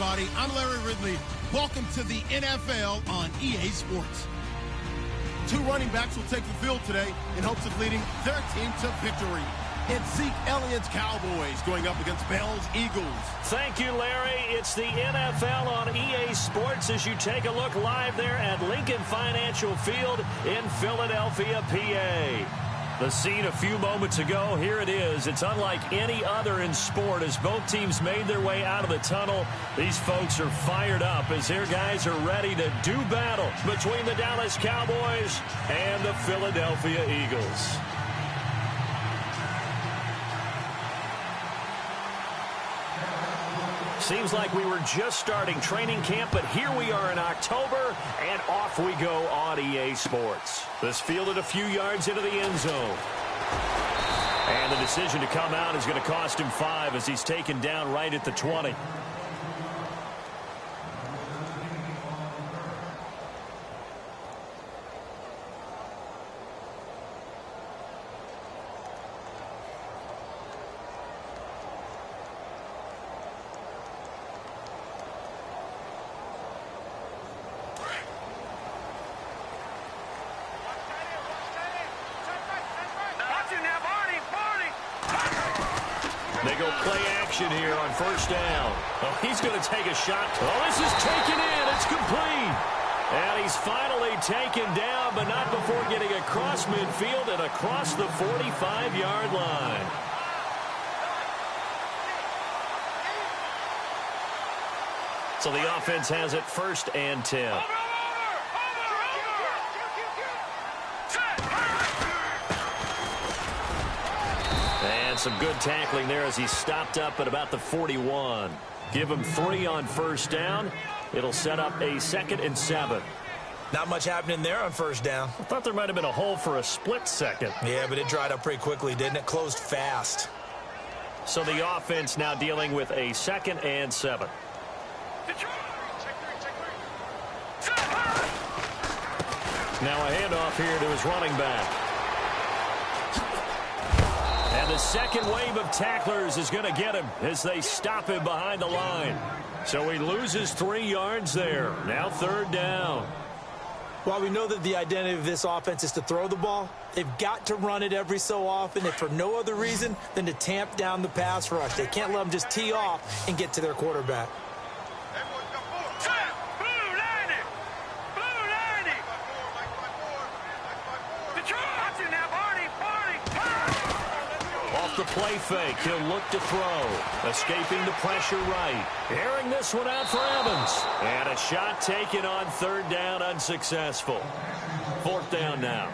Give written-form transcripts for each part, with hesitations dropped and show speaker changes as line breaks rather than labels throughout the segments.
everybody. I'm Larry Ridley. Welcome to the NFL on EA Sports. Two running backs will take the field today in hopes of leading their team to victory. It's Zeke Elliott's Cowboys going up against Bell's Eagles.
Thank you, Larry. It's the NFL on EA Sports as you take a look live there at Lincoln Financial Field in Philadelphia, PA. The scene a few moments ago, here it is. It's unlike any other in sport as both teams made their way out of the tunnel. These folks are fired up as their guys are ready to do battle between the Dallas Cowboys and the Philadelphia Eagles. Seems like we were just starting training camp, but here we are in October, and off we go on EA Sports. This fielded a few yards into the end zone. And the decision to come out is going to cost him 5 as he's taken down right at the 20. They go play action here on first down. Oh, he's going to take a shot. Oh, this is taken in. It's complete. And he's finally taken down, but not before getting across midfield and across the 45-yard line. So the offense has it 1st and 10. And some good tackling there as he stopped up at about the 41. Give him 3 on first down. It'll set up a 2nd and 7.
Not much happening there on first down.
I thought there might have been a hole for a split second.
Yeah, but it dried up pretty quickly, didn't it? Closed fast.
So the offense now dealing with a 2nd and 7. Now a handoff here to his running back. And the second wave of tacklers is going to get him as they stop him behind the line. So he loses 3 yards there. Now 3rd down.
While we know that the identity of this offense is to throw the ball, they've got to run it every so often, if for no other reason than to tamp down the pass rush. They can't let them just tee off and get to their quarterback.
The play fake. He'll look to throw. Escaping the pressure right. Airing this one out for Evans. And a shot taken on 3rd down, unsuccessful. 4th down now.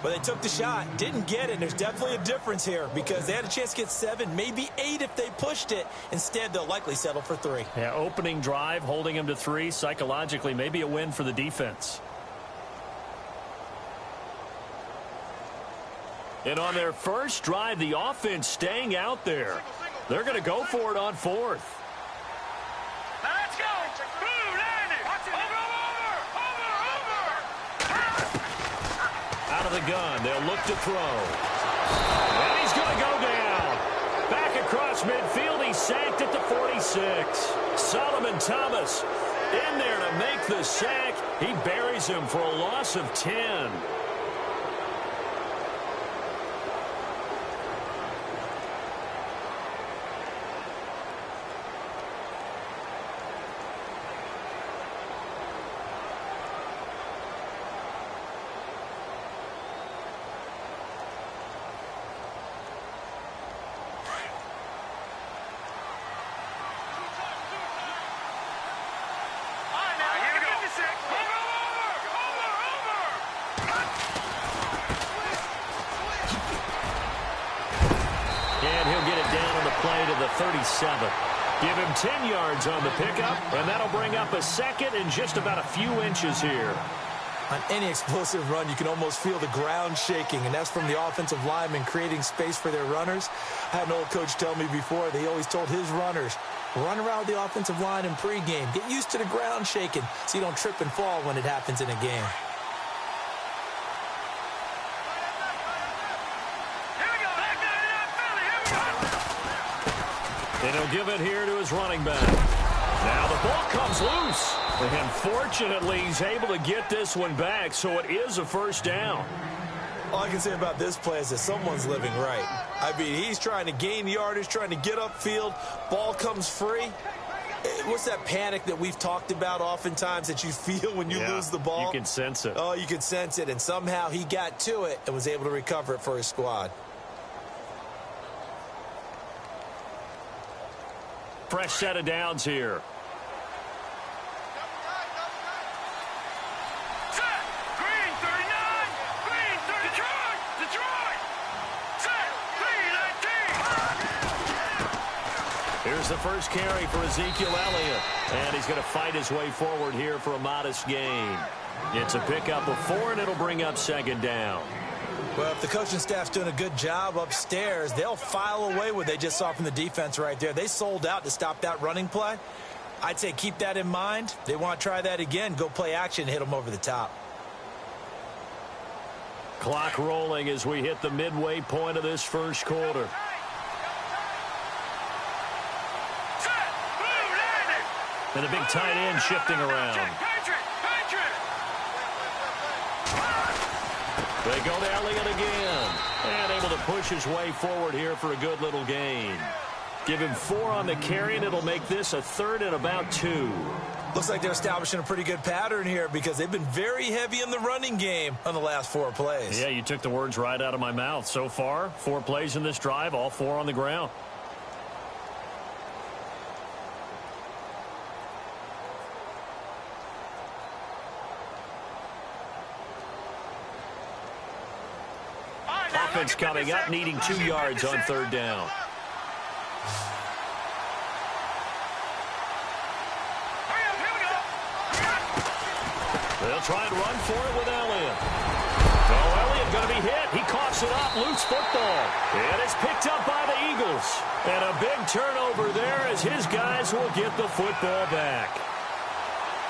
Well, they took the shot, didn't get it. There's definitely a difference here because they had a chance to get 7, maybe 8 if they pushed it. Instead, they'll likely settle for 3.
Yeah, opening drive, holding him to 3. Psychologically, maybe a win for the defense. And on their first drive, the offense staying out there. They're going to go for it on 4th.
Let's go.
Out of the gun, they'll look to throw. And he's going to go down. Back across midfield, he's sacked at the 46. Solomon Thomas in there to make the sack. He buries him for a loss of 10. Play to the 37. Give him 10 yards on the pickup, and that'll bring up a 2nd and just about a few inches here.
On any explosive run, you can almost feel the ground shaking, and that's from the offensive linemen creating space for their runners. I had an old coach tell me before, they always told his runners, run around the offensive line in pregame. Get used to the ground shaking so you don't trip and fall when it happens in a game.
And he'll give it here to his running back. Now the ball comes loose. And fortunately, he's able to get this one back, so it is a first down.
All I can say about this play is that someone's living right. I mean, he's trying to gain yardage, trying to get upfield. Ball comes free. What's that panic that we've talked about oftentimes that you feel when you lose the ball?
You can sense it.
Oh, you can sense it. And somehow he got to it and was able to recover it for his squad.
Fresh set of downs here. Here's the first carry for Ezekiel Elliott. And he's going to fight his way forward here for a modest gain. It's a pickup of 4, and it'll bring up second down.
Well, if the coaching staff's doing a good job upstairs, they'll file away what they just saw from the defense right there. They sold out to stop that running play. I'd say keep that in mind. They want to try that again. Go play action, hit them over the top.
Clock rolling as we hit the midway point of this first quarter. And the big tight end shifting around. They go to Elliott again. And able to push his way forward here for a good little gain. Give him 4 on the carry, and it'll make this a third and about 2.
Looks like they're establishing a pretty good pattern here because they've been very heavy in the running game on the last 4 plays.
Yeah, you took the words right out of my mouth. So far, 4 plays in this drive, all 4 on the ground. Offense coming up, needing 2 yards on third down. They'll try and run for it with Elliott. Oh, Elliott going to be hit. He coughs it up. Loose football. And it's picked up by the Eagles. And a big turnover there as his guys will get the football back.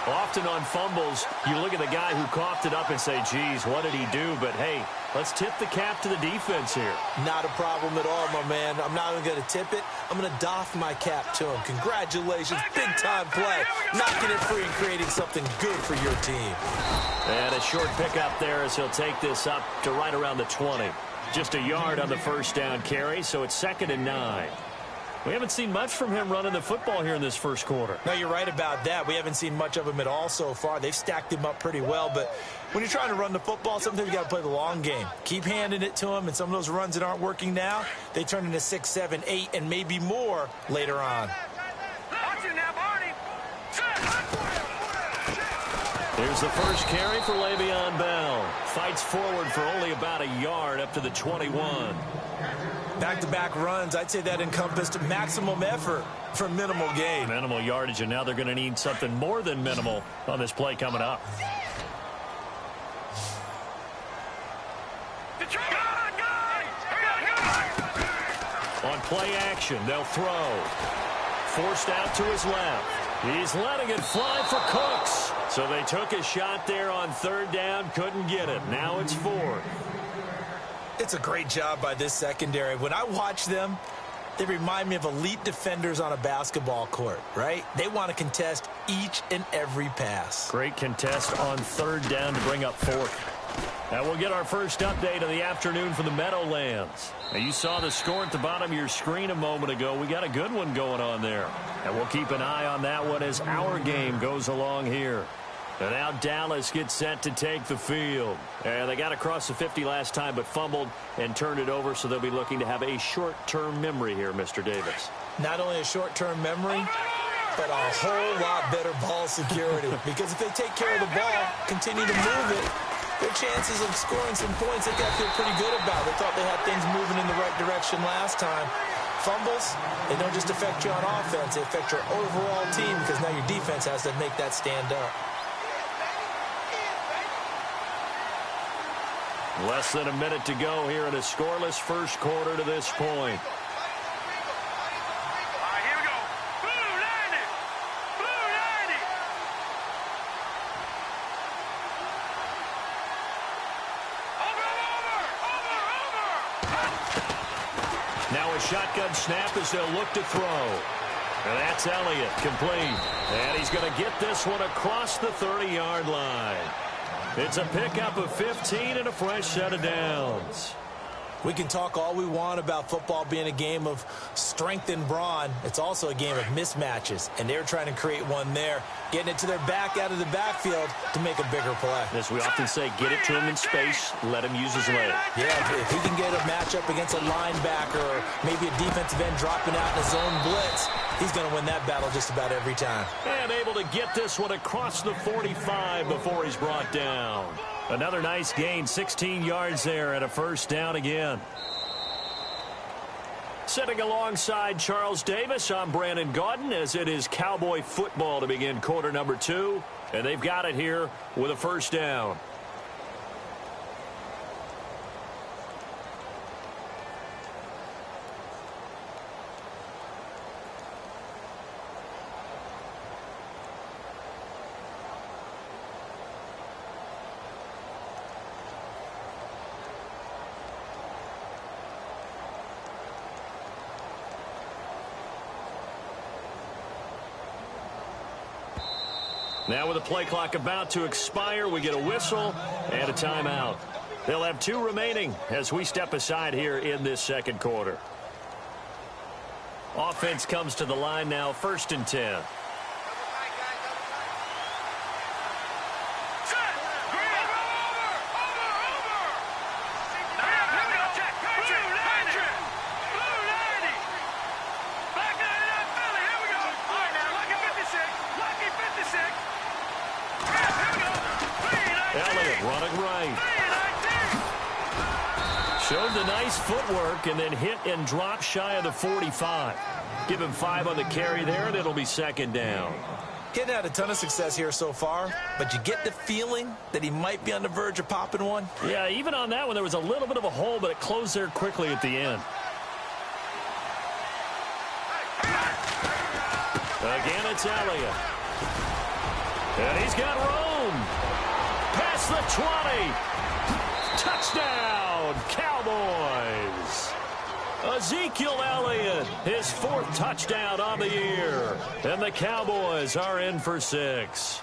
Often on fumbles, you look at the guy who coughed it up and say, geez, what did he do? But, hey, let's tip the cap to the defense here.
Not a problem at all, my man. I'm not even going to tip it. I'm going to doff my cap to him. Congratulations. Big-time play. Knocking it free and creating something good for your team.
And a short pickup there as he'll take this up to right around the 20. Just a yard on the first down carry, so it's 2nd and 9. We haven't seen much from him running the football here in this first quarter.
No, you're right about that. We haven't seen much of him at all so far. They've stacked him up pretty well, but when you're trying to run the football, sometimes you got to play the long game. Keep handing it to him, and some of those runs that aren't working now, they turn into 6, 7, 8, and maybe more later on.
Here's the first carry for Le'Veon Bell. Fights forward for only about a yard up to the 21.
Back-to-back runs, I'd say that encompassed maximum effort for minimal gain.
Minimal yardage, and now they're going to need something more than minimal on this play coming up. On play action, they'll throw. Forced out to his left. He's letting it fly for Cooks. So they took a shot there on third down, couldn't get it. Now it's 4th.
It's a great job by this secondary. When I watch them, they remind me of elite defenders on a basketball court, right? They want to contest each and every pass.
Great contest on third down to bring up 4th. Now we'll get our first update of the afternoon from the Meadowlands. Now you saw the score at the bottom of your screen a moment ago. We got a good one going on there. And we'll keep an eye on that one as our game goes along here. And now Dallas gets set to take the field. And they got across the 50 last time but fumbled and turned it over, so they'll be looking to have a short-term memory here, Mr. Davis.
Not only a short-term memory, but a whole lot better ball security. Because if they take care of the ball, continue to move it, their chances of scoring some points, they got to feel pretty good about. They thought they had things moving in the right direction last time. Fumbles, they don't just affect you on offense, they affect your overall team because now your defense has to make that stand up.
Less than a minute to go here in a scoreless first quarter to this point.
All right, here we go. Blue 90. Blue 90. Over.
Now a shotgun snap as they'll look to throw. And that's Elliott, complete. And he's going to get this one across the 30-yard line. It's a pickup of 15 and a fresh set of downs.
We can talk all we want about football being a game of strength and brawn. It's also a game of mismatches, and they're trying to create one there, getting it to their back out of the backfield to make a bigger play.
As we often say, get it to him in space, let him use his leg.
Yeah, if he can get a matchup against a linebacker or maybe a defensive end dropping out in a zone blitz, he's going to win that battle just about every time.
And able to get this one across the 45 before he's brought down. Another nice gain, 16 yards there and a first down again. Sitting alongside Charles Davis, I'm Brandon Gaudin as it is Cowboy football to begin quarter number 2. And they've got it here with a first down. Now with the play clock about to expire, we get a whistle and a timeout. They'll have 2 remaining as we step aside here in this second quarter. Offense comes to the line now, 1st and 10. Showed the nice footwork and then hit and drop shy of the 45. Give him 5 on the carry there, and it'll be 2nd down.
Getting had a ton of success here so far, but you get the feeling that he might be on the verge of popping one.
Yeah, even on that one, there was a little bit of a hole, but it closed there quickly at the end. Again, it's Elliott. And he's got room. Past the 20. Touchdown, Cowboys. Ezekiel Elliott, his 4th touchdown on the year. And the Cowboys are in for 6.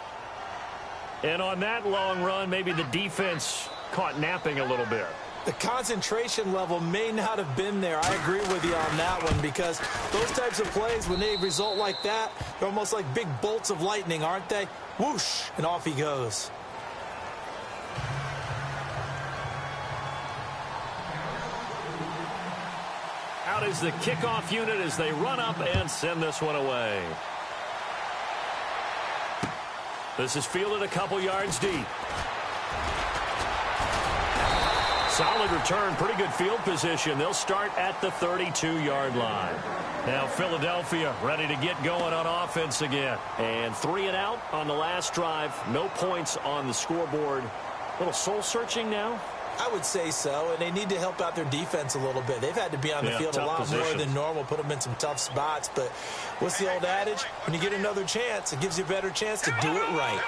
And on that long run, maybe the defense caught napping a little bit.
The concentration level may not have been there. I agree with you on that one because those types of plays, when they result like that, they're almost like big bolts of lightning, aren't they? Whoosh, and off he goes.
Out is the kickoff unit as they run up and send this one away. This is fielded a couple yards deep. Solid return, pretty good field position. They'll start at the 32-yard line. Now Philadelphia ready to get going on offense again. And 3 and out on the last drive. No points on the scoreboard. A little soul-searching now.
I would say so, and they need to help out their defense a little bit. They've had to be on the field a lot more than normal, put them in some tough spots. But what's the old adage? When you get another chance, it gives you a better chance to do it right.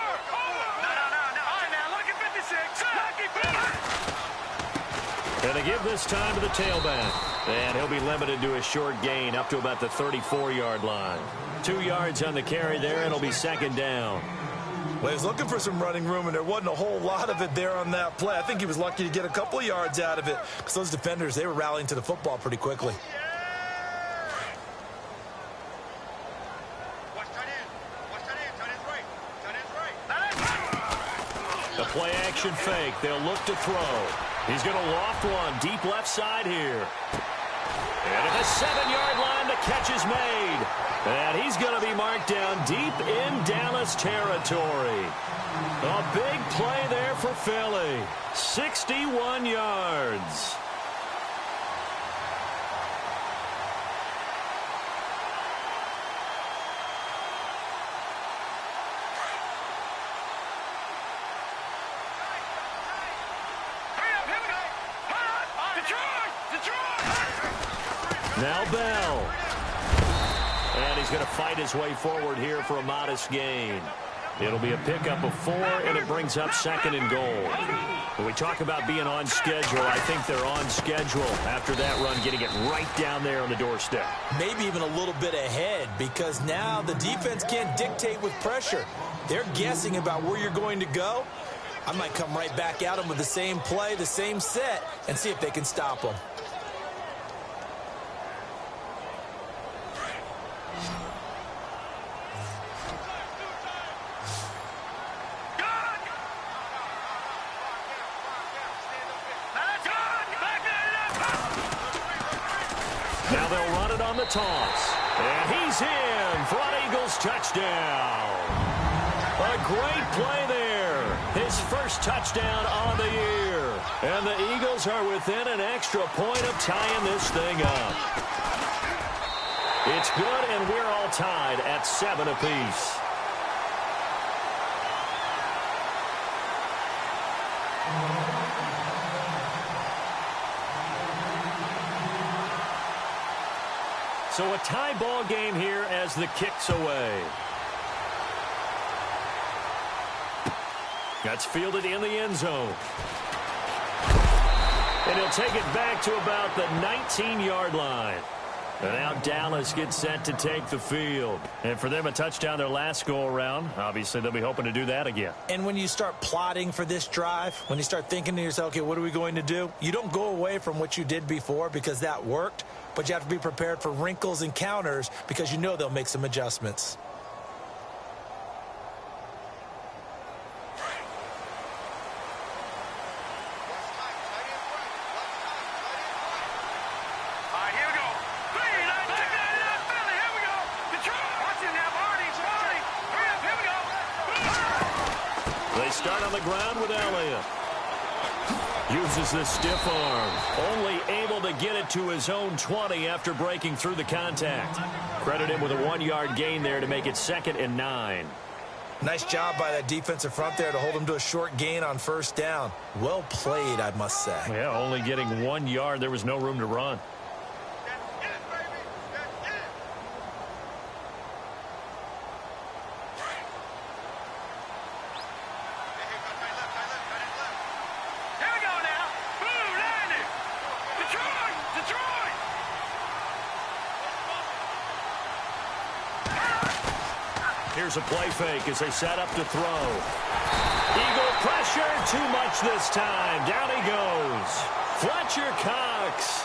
And they give this time to the tailback. And he'll be limited to a short gain up to about the 34-yard line. 2 yards on the carry there, and it'll be 2nd down.
Well, he was looking for some running room, and there wasn't a whole lot of it there on that play. I think he was lucky to get a couple of yards out of it because those defenders, they were rallying to the football pretty quickly.
The play action fake. They'll look to throw. He's going to loft one deep left side here. And at the 7-yard line, the catch is made. And he's going to be marked down deep in Dallas territory. A big play there for Philly. 61 yards. Now Bell. And he's going to fight his way forward here for a modest gain. It'll be a pickup of 4, and it brings up 2nd and goal. When we talk about being on schedule, I think they're on schedule after that run, getting it right down there on the doorstep.
Maybe even a little bit ahead, because now the defense can't dictate with pressure. They're guessing about where you're going to go. I might come right back at them with the same play, the same set, and see if they can stop them.
Now they'll run it on the toss. And he's in for an Eagles touchdown. A great play there. His first touchdown on the year. And the Eagles are within an extra point of tying this thing up. It's good, and we're all tied at 7 apiece. So a tie ball game here as the kick's away. That's fielded in the end zone. And he'll take it back to about the 19-yard line. And now Dallas gets set to take the field. And for them, a touchdown their last go-around. Obviously, they'll be hoping to do that again.
And when you start plotting for this drive, when you start thinking to yourself, okay, what are we going to do? You don't go away from what you did before because that worked. But you have to be prepared for wrinkles and counters because you know they'll make some adjustments.
They start on the ground with Elliott. Uses the stiff arm. Only able to get it to his own 20 after breaking through the contact. Credit him with a 1-yard gain there to make it 2nd and 9.
Nice job by that defensive front there to hold him to a short gain on first down. Well played, I must say.
Yeah, only getting 1 yard. There was no room to run. Here's a play fake as they set up to throw. Eagle pressure, too much this time. Down he goes. Fletcher Cox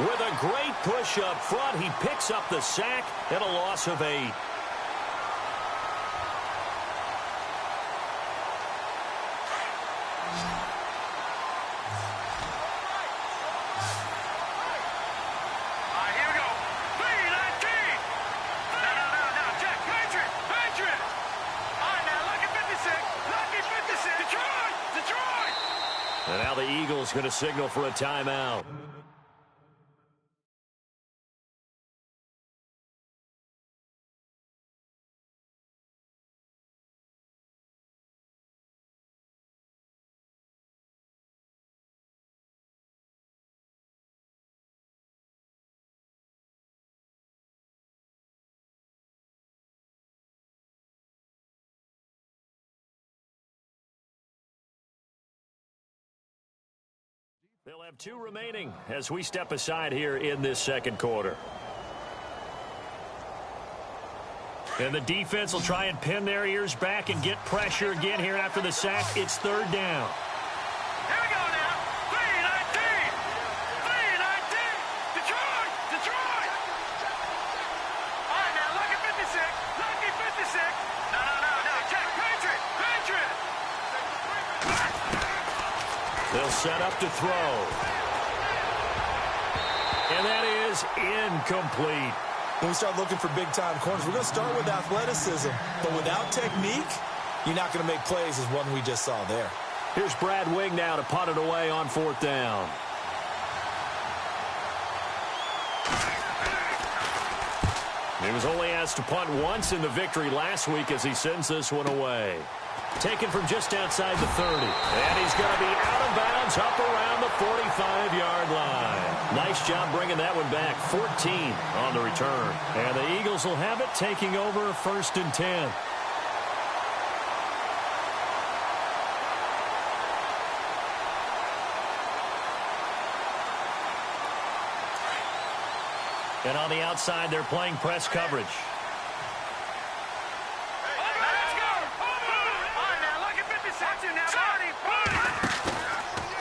with a great push up front. He picks up the sack and a loss of 8. And now the Eagles going to signal for a timeout. They'll have 2 remaining as we step aside here in this second quarter. And the defense will try and pin their ears back and get pressure again here after the sack. It's 3rd down.
Here we go now. 3-19. 3-19. Detroit. Detroit. All right, now, lucky 56. Lucky 56. No. Check. Patriot. Patriot.
They'll set up to throw. And that is incomplete.
When we start looking for big-time corners, we're going to start with athleticism. But without technique, you're not going to make plays as one we just saw there.
Here's Brad Wing now to punt it away on 4th down. He was only asked to punt once in the victory last week as he sends this one away. Taken from just outside the 30. And he's going to be out of bounds up around the 45-yard line. Nice job bringing that one back. 14 on the return. And the Eagles will have it, taking over 1st and 10. And on the outside, they're playing press coverage.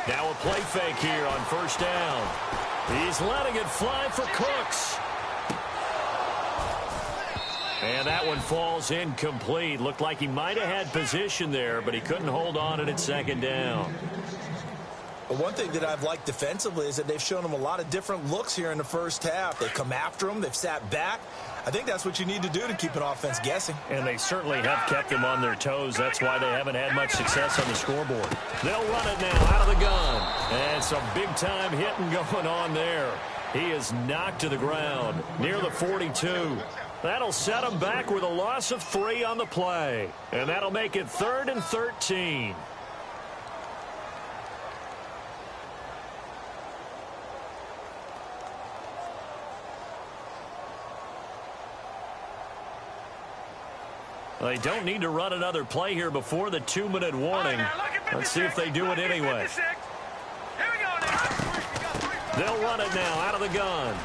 Now a play fake here on first down. He's letting it fly for Cooks. And that one falls incomplete. Looked like he might have had position there, but he couldn't hold on at second down.
Well, one thing that I've liked defensively is that they've shown him a lot of different looks here in the first half. They've come after him. They've sat back. I think that's what you need to do to keep an offense guessing.
And they certainly have kept them on their toes. That's why they haven't had much success on the scoreboard. They'll run it now out of the gun. And some big-time hitting going on there. He is knocked to the ground near the 42. That'll set him back with a loss of 3 on the play. And that'll make it 3rd and 13. They don't need to run another play here before the 2-minute warning. Let's see if they do it anyway. They'll run it now out of the gun.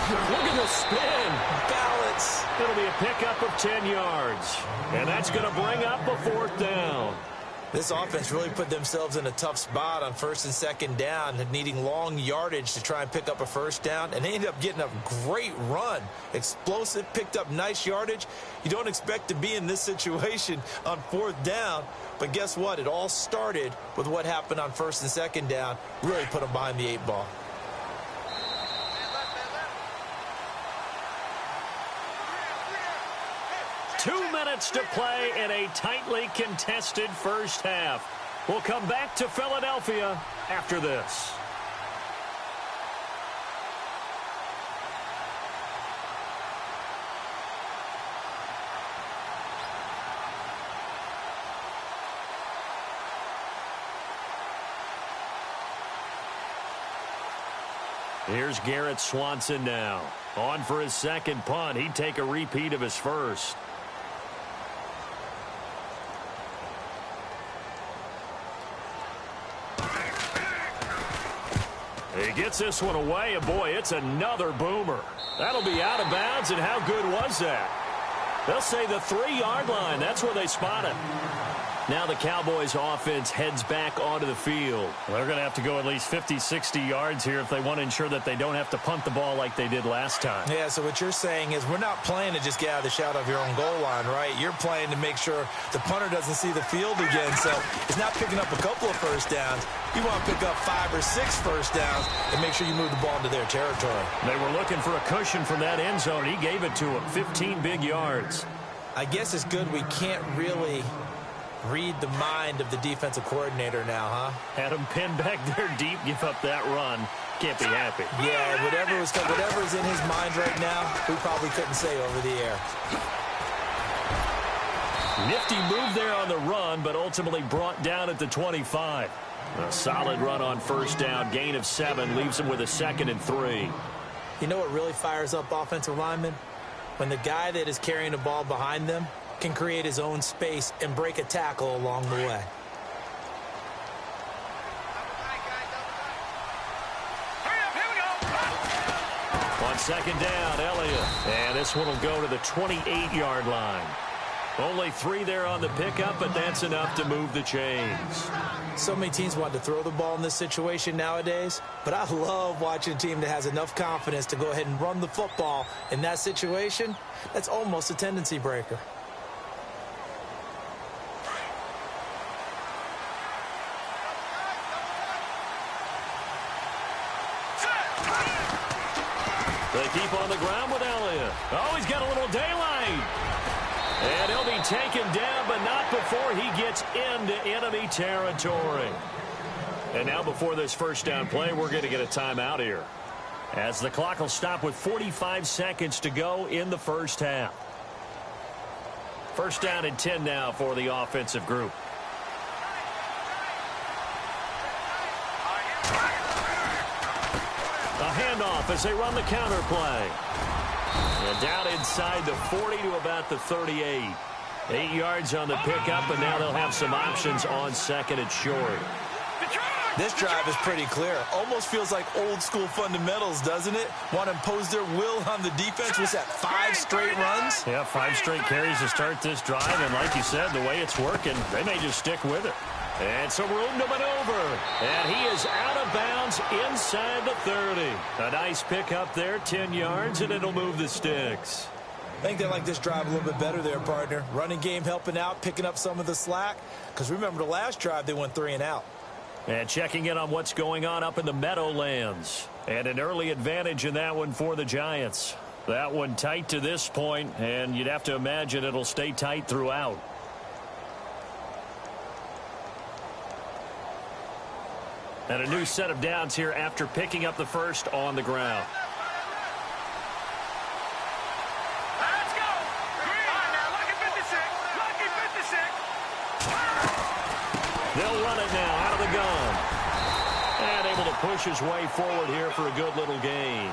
Look at the spin.
Balance.
It'll be a pickup of 10 yards. And that's going to bring up a 4th down.
This offense really put themselves in a tough spot on 1st and 2nd down, needing long yardage to try and pick up a 1st down, and they ended up getting a great run. Explosive, picked up nice yardage. You don't expect to be in this situation on 4th down, but guess what? It all started with what happened on 1st and 2nd down. Really put them behind the 8 ball.
Two minutes to play in a tightly contested first half. We'll come back to Philadelphia after this. Here's Garrett Swanson now. On for his 2nd punt. He'd take a repeat of his first. He gets this one away, and boy, it's another boomer. That'll be out of bounds, and how good was that? They'll say the 3-yard line. That's where they spot it. Now the Cowboys offense heads back onto the field. They're going to have to go at least 50, 60 yards here if they want to ensure that they don't have to punt the ball like they did last time.
Yeah, so what you're saying is we're not playing to just get out of the shadow of your own goal line, right? You're playing to make sure the punter doesn't see the field again. So it's not picking up a couple of 1st downs. You want to pick up 5 or 6 1st downs and make sure you move the ball into their territory.
They were looking for a cushion from that end zone. He gave it to him, 15 big yards.
I guess it's good we can't really read the mind of the defensive coordinator now, huh?
Had him pinned back there deep, give up that run. Can't be happy.
Yeah, whatever's in his mind right now, we probably couldn't say over the air.
Nifty move there on the run, but ultimately brought down at the 25. A solid run on 1st down. Gain of 7 leaves him with a 2nd and 3.
You know what really fires up offensive linemen? When the guy that is carrying the ball behind them can create his own space and break a tackle along the way.
On 2nd down, Elliott. And this one will go to the 28-yard line. Only 3 there on the pickup, but that's enough to move the chains.
So many teams want to throw the ball in this situation nowadays, but I love watching a team that has enough confidence to go ahead and run the football in that situation. That's almost a tendency breaker.
They keep on the ground with Elliott. Oh, he's got a little daylight. And he'll be taken down, but not before he gets into enemy territory. And now before this 1st down play, we're going to get a timeout here, as the clock will stop with 45 seconds to go in the first half. 1st down and 10 now for the offensive group. A handoff as they run the counter play. And down inside the 40 to about the 38. 8 yards on the pickup, and now they'll have some options on 2nd and short.
Detroit!
This drive is pretty clear. Almost feels like old school fundamentals, doesn't it? Want to impose their will on the defense. Was that 5 straight runs?
Yeah, 5 straight carries to start this drive. And like you said, the way it's working, they may just stick with it. And some room to maneuver. And he is out of bounds inside the 30. A nice pick up there, 10 yards, and it'll move the sticks.
I think they like this drive a little bit better there, partner. Running game helping out, picking up some of the slack. Because remember, the last drive, they went 3 and out.
And checking in on what's going on up in the Meadowlands. And an early advantage in that one for the Giants. That one tight to this point, and you'd have to imagine it'll stay tight throughout. And a new set of downs here after picking up the first on the ground.
Let's go. Green. All right, now, lucky 56. Lucky 56.
They'll run it now out of the gun. And able to push his way forward here for a good little gain.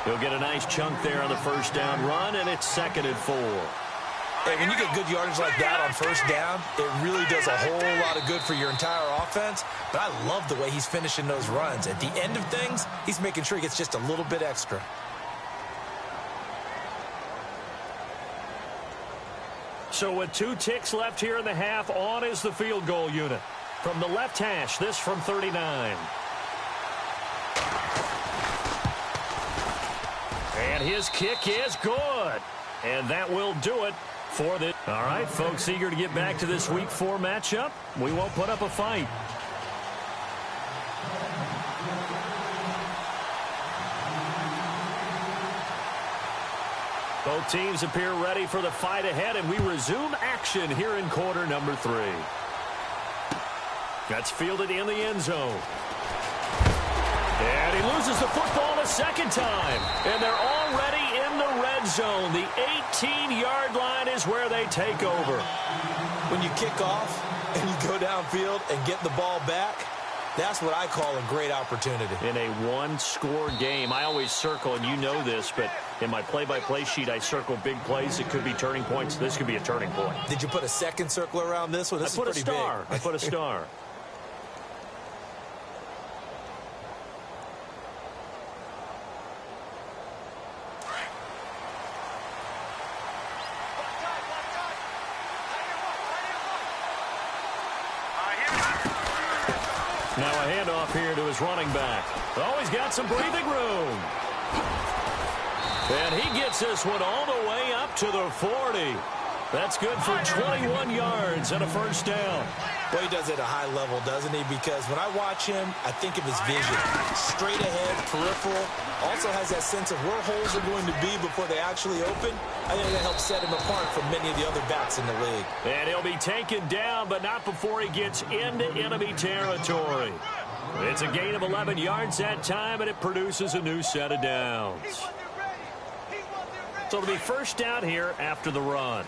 He'll get a nice chunk there on the first down run, and it's 2nd and 4.
Hey, when you get good yardage like that on first down, it really does a whole lot of good for your entire offense. But I love the way he's finishing those runs. At the end of things, he's making sure he gets just a little bit extra.
So with 2 ticks left here in the half, on is the field goal unit. From the left hash, this from 39. And his kick is good. And that will do it for this. All right, folks, eager to get back to this Week 4 matchup. We won't put up a fight. Both teams appear ready for the fight ahead, and we resume action here in quarter number 3. That's fielded in the end zone. And he loses the football a second time. And they're already in the red zone. The 18-yard line is where they take over.
When you kick off and you go downfield and get the ball back, that's what I call a great opportunity.
In a one-score game, I always circle, and you know this, but in my play-by-play sheet, I circle big plays. It could be turning points. This could be a turning point.
Did you put a second circle around this one? This is pretty big.
I put a star. Now a handoff here to his running back. Oh, he's got some breathing room. And he gets this one all the way up to the 40. That's good for 21 yards and a first down.
Well, he does it at a high level, doesn't he? Because when I watch him, I think of his vision. Straight ahead, peripheral. Also has that sense of where holes are going to be before they actually open. I think that helps set him apart from many of the other backs in the league.
And he'll be taken down, but not before he gets into enemy territory. It's a gain of 11 yards that time, and it produces a new set of downs. So it'll be first down here after the run.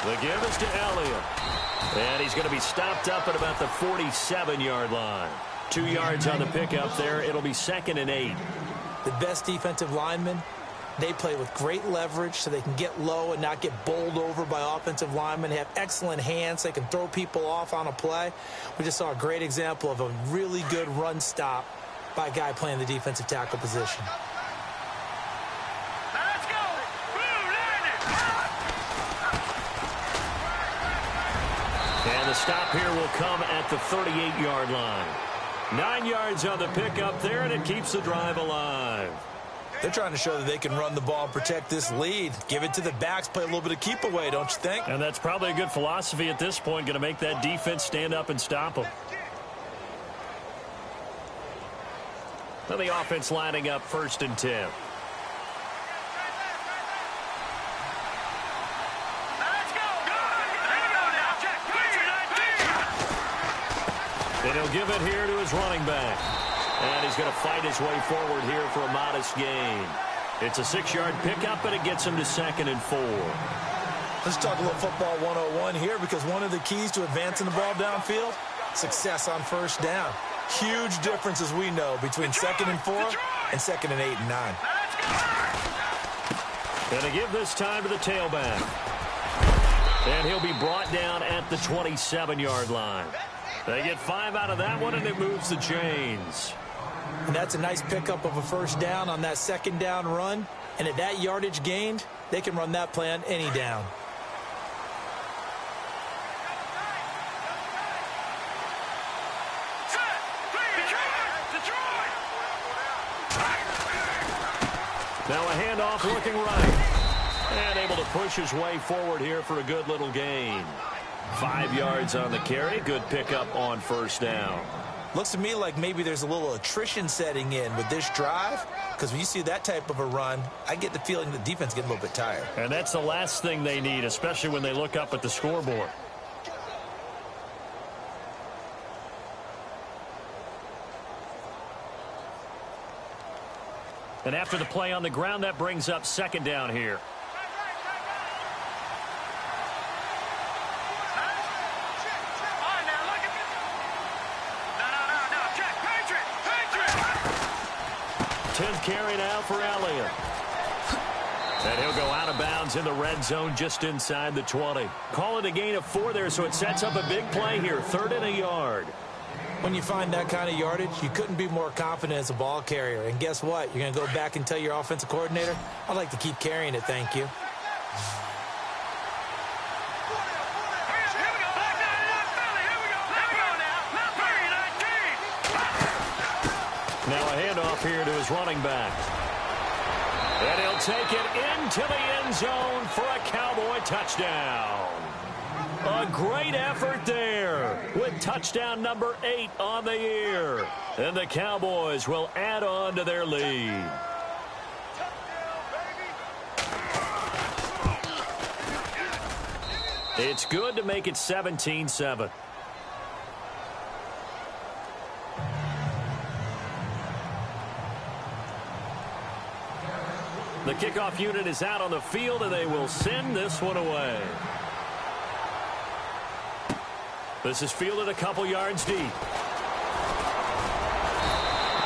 The give is to Elliott. And he's going to be stopped up at about the 47-yard line. 2 yards on the pickup there. It'll be 2nd and 8.
The best defensive linemen, they play with great leverage so they can get low and not get bowled over by offensive linemen. They have excellent hands. They can throw people off on a play. We just saw a great example of a really good run stop by a guy playing the defensive tackle position.
And the stop here will come at the 38-yard line. 9 yards on the pickup there, and it keeps the drive alive.
They're trying to show that they can run the ball and protect this lead. Give it to the backs, play a little bit of keep away, don't you think?
And that's probably a good philosophy at this point, going to make that defense stand up and stop them. Now the offense lining up 1st and 10. And he'll give it here to his running back. And he's going to fight his way forward here for a modest gain. It's a 6-yard pickup, and it gets him to 2nd and 4.
Let's talk a little football 101 here, because one of the keys to advancing the ball downfield, success on first down. Huge difference, as we know, between 2nd and 4 and 2nd and 8 and 9.
And to give this time to the tailback. And he'll be brought down at the 27-yard line. They get 5 out of that one, and it moves the chains.
And that's a nice pickup of a first down on that second down run. And at that yardage gained, they can run that play on any down.
Now a handoff looking right. And able to push his way forward here for a good little gain. 5 yards on the carry. Good pickup on first down.
Looks to me like maybe there's a little attrition setting in with this drive, because when you see that type of a run, I get the feeling the defense getting a little bit tired.
And that's the last thing they need, especially when they look up at the scoreboard. And after the play on the ground, that brings up second down here. Tenth carry now for Elliott. And he'll go out of bounds in the red zone just inside the 20. Call it a gain of 4 there, so it sets up a big play here. 3rd and a yard.
When you find that kind of yardage, you couldn't be more confident as a ball carrier. And guess what? You're going to go back and tell your offensive coordinator, I'd like to keep carrying it, thank you.
Now a handoff here to his running back. And he'll take it into the end zone for a Cowboy touchdown. A great effort there with touchdown number 8 on the year. And the Cowboys will add on to their lead. It's good to make it 17-7. The kickoff unit is out on the field, and they will send this one away. This is fielded a couple yards deep.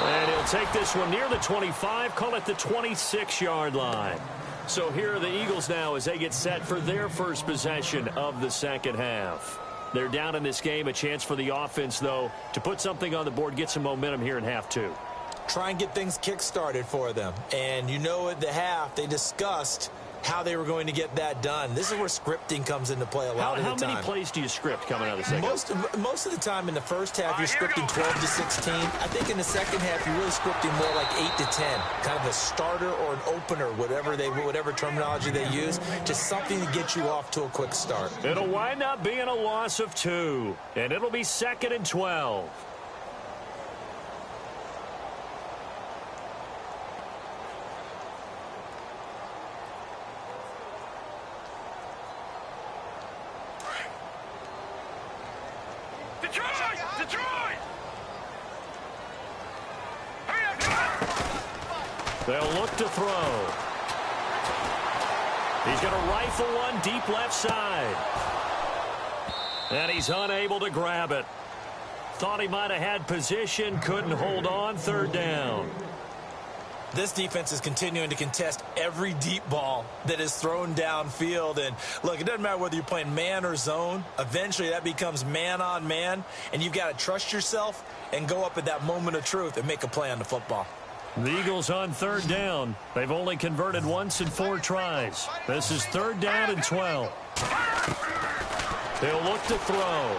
And he'll take this one near the 25, call it the 26-yard line. So here are the Eagles now as they get set for their first possession of the second half. They're down in this game, a chance for the offense, though, to put something on the board, get some momentum here in half 2.
Try and get things kick-started for them. And you know at the half, they discussed how they were going to get that done. This is where scripting comes into play a lot of the time.
How many plays do you script coming out of the second half?
Most of the time in the first half, you're scripting 12 to 16. I think in the second half, you're really scripting more like 8 to 10. Kind of a starter or an opener, whatever terminology they use. Just something to get you off to a quick start.
It'll wind up being a loss of 2. And it'll be 2nd and 12. They'll look to throw. He's going to rifle one deep left side. And he's unable to grab it. Thought he might have had position, couldn't hold on, 3rd down.
This defense is continuing to contest every deep ball that is thrown downfield. And, look, it doesn't matter whether you're playing man or zone. Eventually, that becomes man-on-man, and you've got to trust yourself and go up at that moment of truth and make a play on the football.
The Eagles on 3rd down. They've only converted once in 4 tries. This is 3rd down and 12. They'll look to throw.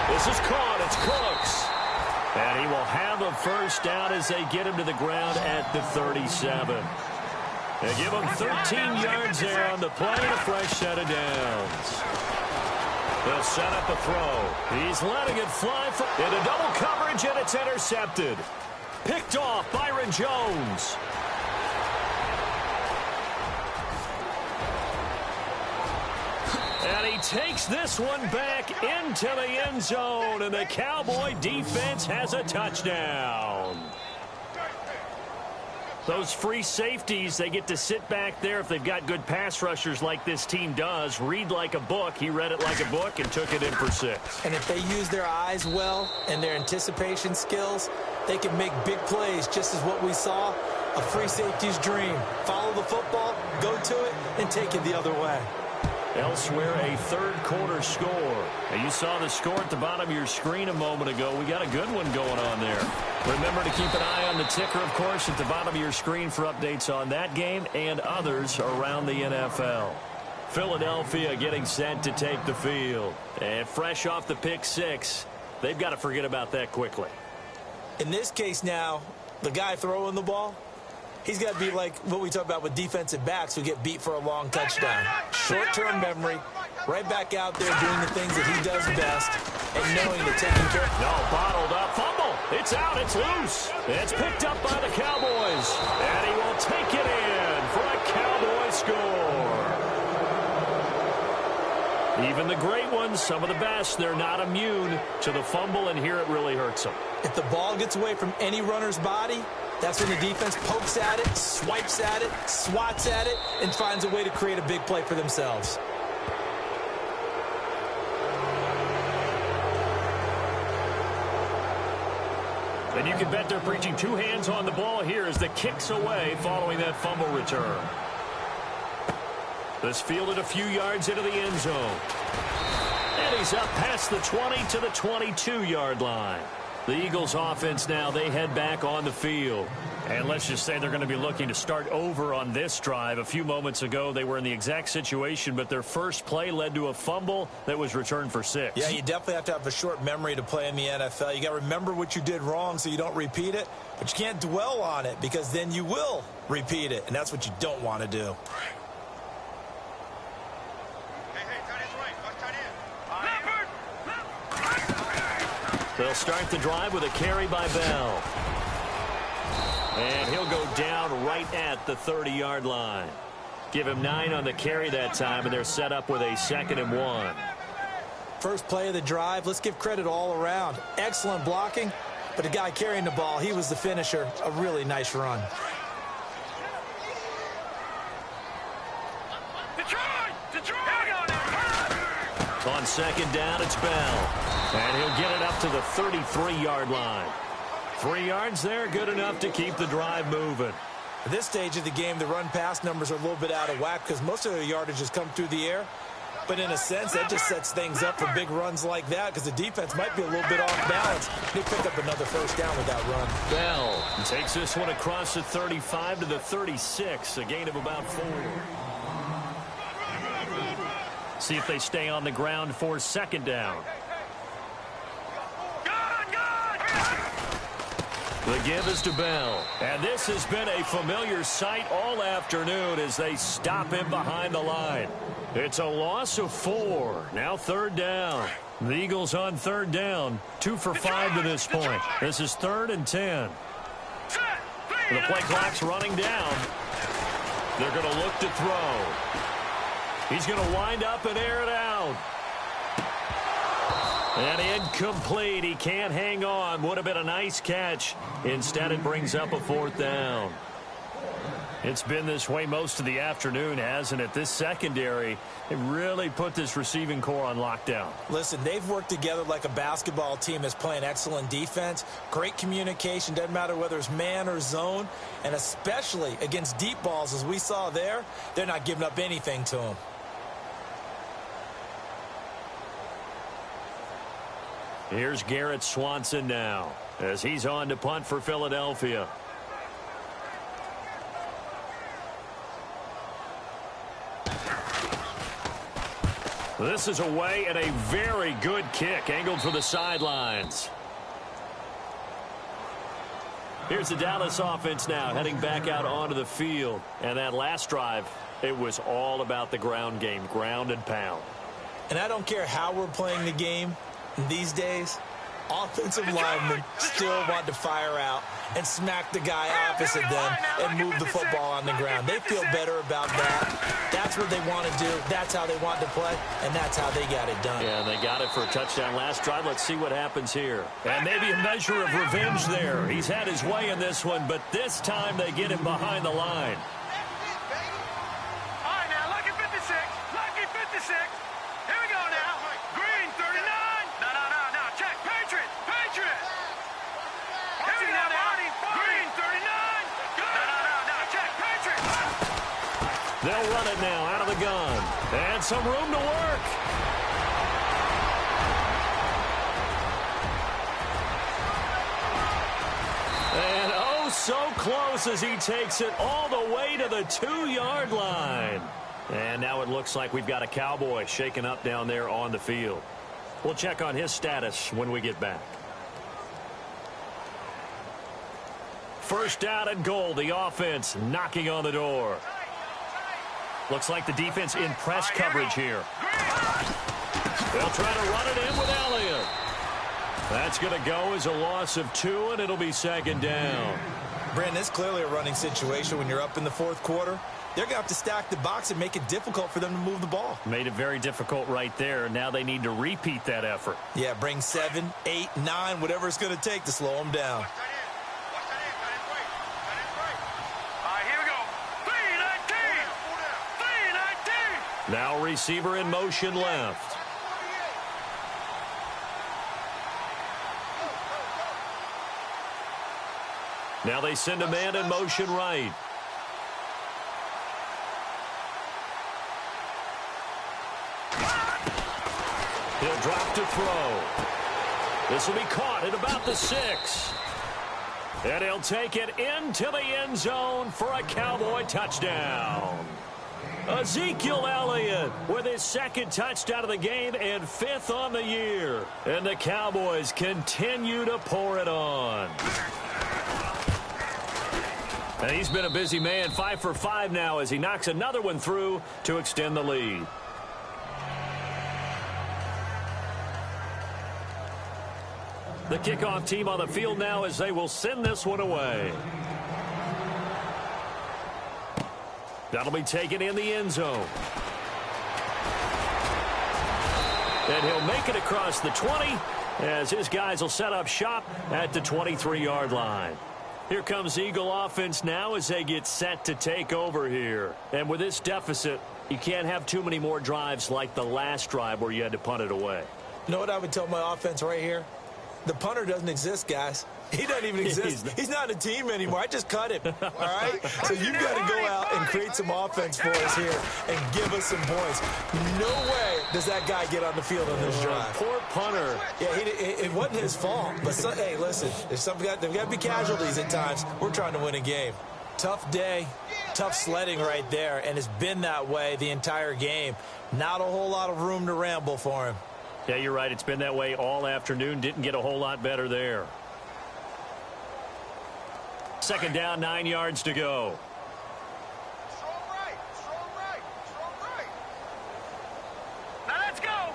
This is caught. It's Cooks. And he will have a first down as they get him to the ground at the 37. They give him 13 yards there on the play and a fresh set of downs. They'll set up a throw. He's letting it fly into double coverage, and it's intercepted. Picked off Byron Jones. And he takes this one back into the end zone, and the Cowboy defense has a touchdown. Those free safeties, they get to sit back there if they've got good pass rushers like this team does. Read like a book. He read it like a book and took it in for 6.
And if they use their eyes well and their anticipation skills, they can make big plays, just as what we saw, a free safety's dream. Follow the football, go to it, and take it the other way.
Elsewhere, a third-quarter score. And you saw the score at the bottom of your screen a moment ago. We got a good one going on there. Remember to keep an eye on the ticker, of course, at the bottom of your screen for updates on that game and others around the NFL. Philadelphia getting set to take the field. And fresh off the pick six, they've got to forget about that quickly.
In this case now, the guy throwing the ball, he's got to be like what we talk about with defensive backs who get beat for a long touchdown. Short-term memory, right back out there doing the things that he does best and knowing that taking care of...
No, bottled up, fumble. It's out, it's loose. It's picked up by the Cowboys. And he will take it in for a Cowboy score. Even the great ones, some of the best, they're not immune to the fumble, and here it really hurts them.
If the ball gets away from any runner's body, that's when the defense pokes at it, swipes at it, swats at it, and finds a way to create a big play for themselves.
And you can bet they're preaching two hands on the ball here as the kick's away following that fumble return. This fielded a few yards into the end zone. And he's up past the 20 to the 22-yard line. The Eagles offense now, they head back on the field. And let's just say they're going to be looking to start over on this drive. A few moments ago, they were in the exact situation, but their first play led to a fumble that was returned for 6.
Yeah, you definitely have to have a short memory to play in the NFL. You got to remember what you did wrong so you don't repeat it, but you can't dwell on it because then you will repeat it, and that's what you don't want to do.
They'll start the drive with a carry by Bell. And he'll go down right at the 30-yard line. Give him 9 on the carry that time, and they're set up with a 2nd and 1.
First play of the drive, let's give credit all around. Excellent blocking, but the guy carrying the ball, he was the finisher. A really nice run.
On 2nd down, it's Bell. And he'll get it up to the 33-yard line. 3 yards there, good enough to keep the drive moving.
At this stage of the game, the run-pass numbers are a little bit out of whack because most of their yardage has come through the air. But in a sense, that just sets things up for big runs like that because the defense might be a little bit off balance. They pick up another first down with that run.
Bell takes this one across the 35 to the 36, a gain of about 4. See if they stay on the ground for 2nd down. The give is to Bell. And this has been a familiar sight all afternoon as they stop him behind the line. It's a loss of 4. Now 3rd down. The Eagles on 3rd down. 2 for 5 to this point. This is 3rd and 10. The play clock's running down. They're going to look to throw. He's going to wind up and air it out. And incomplete. He can't hang on. Would have been a nice catch. Instead, it brings up a 4th down. It's been this way most of the afternoon, hasn't it? This secondary, it really put this receiving core on lockdown.
Listen, they've worked together like a basketball team that's playing excellent defense. Great communication. Doesn't matter whether it's man or zone. And especially against deep balls, as we saw there, they're not giving up anything to them.
Here's Garrett Swanson now as he's on to punt for Philadelphia. This is away and a very good kick angled for the sidelines. Here's the Dallas offense now heading back out onto the field. And that last drive, it was all about the ground game, ground and pound.
And I don't care how we're playing the game. These days, offensive linemen still want to fire out and smack the guy opposite them and move the football on the ground. They feel better about that. That's what they want to do. That's how they want to play, and that's how they got it done.
Yeah, they got it for a touchdown last drive. Let's see what happens here. And maybe a measure of revenge there. He's had his way in this one, but this time they get him behind the line.
All right, now, lucky 56. Lucky 56. Here we go now. Green, 39. No. Check. Patriot. Here we go now. Green, 39. No. Check. Patriot.
They'll run it now out of the gun. And some room to work. And oh, so close as he takes it all the way to the 2-yard line. And now it looks like we've got a Cowboy shaken up down there on the field. We'll check on his status when we get back. First down and goal. The offense knocking on the door. Looks like the defense in press coverage here. They'll try to run it in with Elliott. That's going to go as a loss of 2, and it'll be second down.
Brandon, it's clearly a running situation when you're up in the fourth quarter. They're going to have to stack the box and make it difficult for them to move the ball.
Made it very difficult right there. Now they need to repeat that effort.
Yeah, bring 7, 8, 9, whatever it's going to take to slow them down.
Now receiver in motion left. Now they send a man in motion right. He'll drop to throw. This will be caught at about the 6. And he'll take it into the end zone for a Cowboy touchdown. Ezekiel Elliott with his second touchdown of the game and 5th on the year. And the Cowboys continue to pour it on. And he's been a busy man, 5 for 5 now as he knocks another one through to extend the lead. The kickoff team on the field now as they will send this one away. That'll be taken in the end zone. And he'll make it across the 20 as his guys will set up shop at the 23-yard line. Here comes Eagle offense now as they get set to take over here. And with this deficit, you can't have too many more drives like the last drive where you had to punt it away.
You know what I would tell my offense right here? The punter doesn't exist, guys. He doesn't even exist. He's not a team anymore. I just cut him. All right? So you've got to go out and create some offense for us here and give us some points. No way does that guy get on the field on this drive.
Poor punter.
Yeah, it wasn't his fault. But, hey, listen, there's got to be casualties at times. We're trying to win a game. Tough day, tough sledding right there, and it's been that way the entire game. Not a whole lot of room to ramble for him.
Yeah, you're right. It's been that way all afternoon. Didn't get a whole lot better there. Second down, 9 yards to go.
Strong right. Now let's go.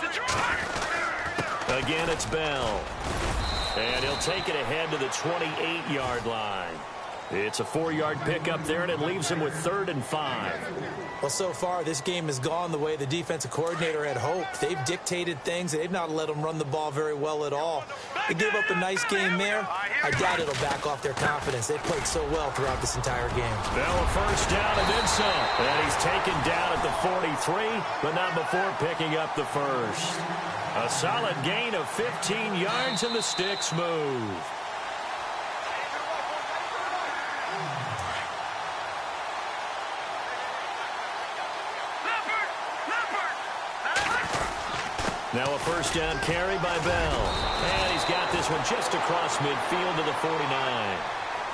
Detroit.
Again, it's Bell. And he'll take it ahead to the 28-yard line. It's a 4-yard pickup there, and it leaves him with 3rd and 5.
Well, so far, this game has gone the way the defensive coordinator had hoped. They've dictated things. They've not let them run the ball very well at all. They gave up a nice game there. I doubt it'll back off their confidence. They played so well throughout this entire game.
Bell a first down and then some. And he's taken down at the 43, but not before picking up the first. A solid gain of 15 yards, and the sticks move. Now a first down carry by Bell. And he's got this one just across midfield to the 49.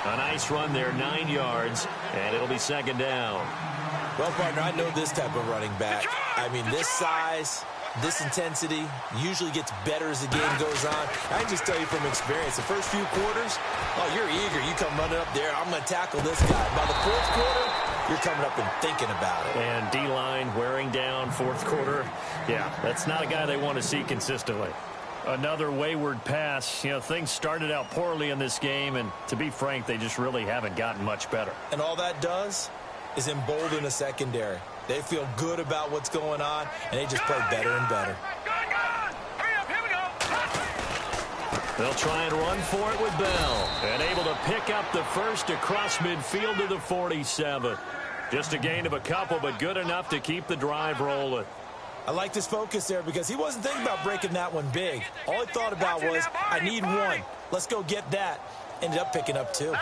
A nice run there, 9 yards, and it'll be second down.
Well, partner, I know this type of running back. I mean, this size, this intensity usually gets better as the game goes on. I can just tell you from experience, the first few quarters, oh, you're eager. You come running up there, I'm going to tackle this guy. By the fourth quarter, you're coming up and thinking about it.
And D-line wearing down fourth quarter. Yeah, that's not a guy they want to see consistently. Another wayward pass. You know, things started out poorly in this game, and to be frank, they just really haven't gotten much better.
And all that does is embolden the secondary. They feel good about what's going on, and they just play better and better.
Hurry up, here we go.
They'll try and run for it with Bell. And able to pick up the first across midfield to the 47. Just a gain of a couple, but good enough to keep the drive rolling.
I liked his focus there because he wasn't thinking about breaking that one big. All he thought about was, I need one. Let's go get that. Ended up picking up 2.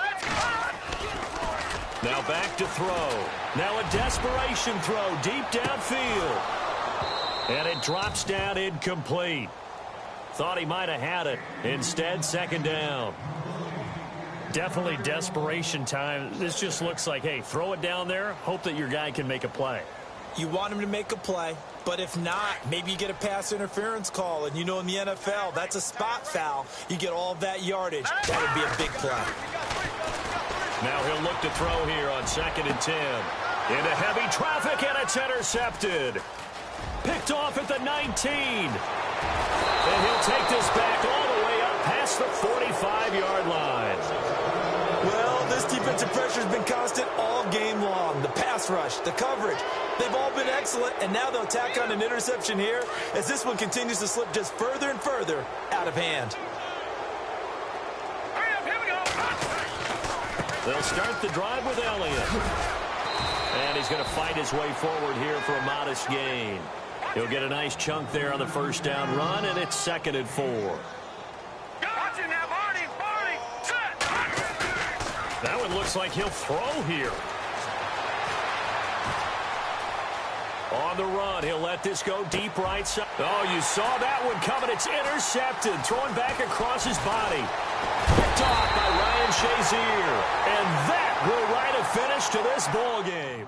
Now back to throw. Now a desperation throw deep downfield. And it drops down incomplete. Thought he might have had it. Instead, second down. Definitely desperation time. This just looks like, hey, throw it down there, hope that your guy can make a play.
You want him to make a play, but if not, maybe you get a pass interference call. And you know in the NFL, that's a spot foul. You get all of that yardage. That would be a big play.
Now he'll look to throw here on 2nd and 10. Into heavy traffic, and it's intercepted. Picked off at the 19. And he'll take this back all the way up past the 45-yard line.
Well, this defensive pressure has been constant all game long. The pass rush, the coverage, they've all been excellent, and now they'll tack on an interception here as this one continues to slip just further and further out of hand.
They'll start the drive with Elliott. And he's going to fight his way forward here for a modest gain. He'll get a nice chunk there on the first down run, and it's 2nd and 4.
Watch it now, Barney, set.
That one looks like he'll throw here. On the run, he'll let this go deep right side. Oh, you saw that one coming. It's intercepted. Throwing back across his body. Picked off by Ryan Shazier. And that will write a finish to this ball game.